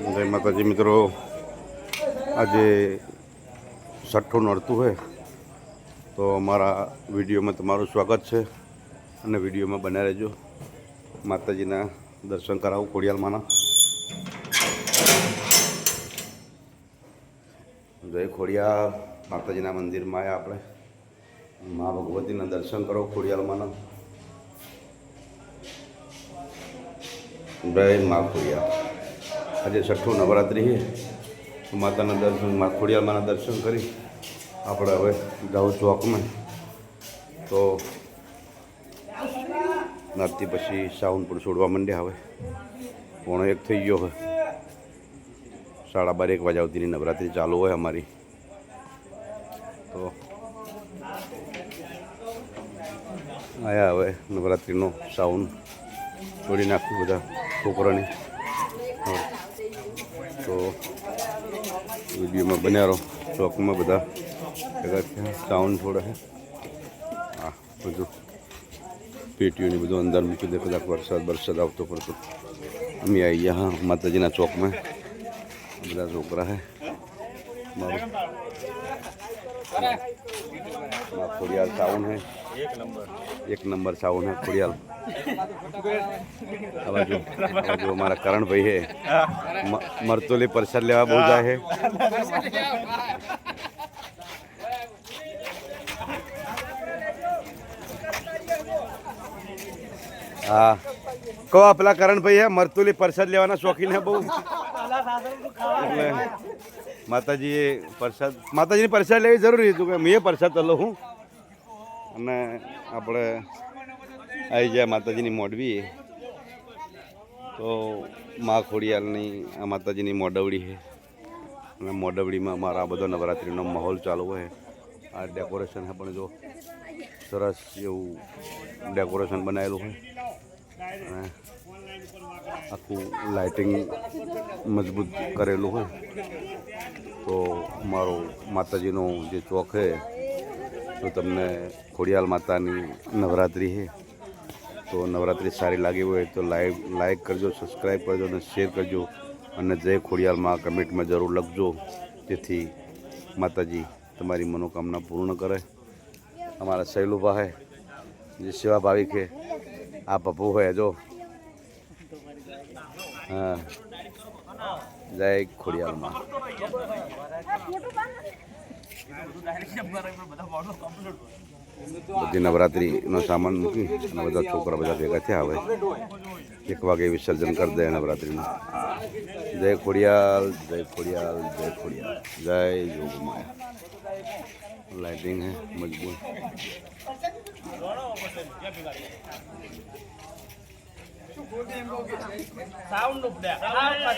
જય માતાજી મિત્રો, આજે છઠ્ઠું નોરતું છે તો અમારા વિડીયોમાં તમારું સ્વાગત છે અને વિડીયોમાં બન્યા રહેજો. માતાજીના દર્શન કરાવું ખોડિયાલમાંના. જય ખોડિયાલ. માતાજીના મંદિરમાં આવ્યા આપણે. મા ભગવતીના દર્શન કરો ખોડિયાલમાંના. જય મા ખોડિયાલ. આજે છઠ્ઠું નવરાત્રિ છે. માતાના દર્શન, મા ખોડિયાલમાંના દર્શન કરી આપણે હવે જાઉં ચોકમાં. તો રાતથી પછી સાવન પણ છોડવા માંડ્યા. હવે 1:30 થઈ ગયો હોય. 12:30 વાગ્યા સુધીની નવરાત્રિ ચાલુ હોય અમારી. તો આયા હવે નવરાત્રિનો સાવન છોડી નાખ્યું બધા છોકરાની. તો વિડીયોમાં બન્યા રહો. ચોકમાં બધા ભેગા થયા, સાવન છોડે છે. હા, બધું પેટીઓની બધું અંદર મૂકી દે. કદાચ વરસાદ આવતો પડતો. અમે આવી ગયા હા માતાજીના ચોકમાં. બધા છોકરા છે. મારું ખોડિયાલ સાવન है, एक नंबर सावन है खड़ियाल. अब जो हमारा करण भाई है मरतोली प्रसाद लेवा बहुत जाए है. हाँ, को पेला करण भाई है मरतोली प्रसाद लेवाना शौकीन है बहु. माताजी प्रसाद, माताजी प्रसाद लेवी जरूरी હતું કે મેં પ્રસાદ તો લઉં. અને આપણે આવી જાય માતાજીની મોડવી. તો મા ખોડિયાલની આ માતાજીની મોડવડી છે. અને મોડવડીમાં અમારા બધો નવરાત્રિનો માહોલ ચાલુ હોય. આ ડેકોરેશન છે પણ જો સરસ એવું ડેકોરેશન બનાવેલું હોય. અને આખું લાઇટિંગ મજબૂત કરેલું હોય. તો મારો માતાજીનો જે ચોક છે તો તમને ખોડિયાલ માતાની નવરાત્રિ છે. તો નવરાત્રિ સારી લાગી હોય તો લાઈક કરજો, સબસ્ક્રાઈબ કરજો અને શેર કરજો. અને જય ખોડિયાલમાં કમેન્ટમાં જરૂર લખજો, જેથી માતાજી તમારી મનોકામના પૂર્ણ કરે. અમારા શૈલુભા છે જે સેવા ભાવિક છે. આ પપ્પુ હોય જો. હા, જય ખોડિયાલમાં. બધી નવરાત્રિનો સામાન મૂકી અને બધા છોકરા બધા ભેગા થયા. હવે 1 વાગે વિસર્જન કરી દે નવરાત્રિનું. જય ખોડિયાલ, જય ખોડિયાલ, જય ખોડિયાલ, જય યોગમાયા. લાઇટિંગ है मजबूत.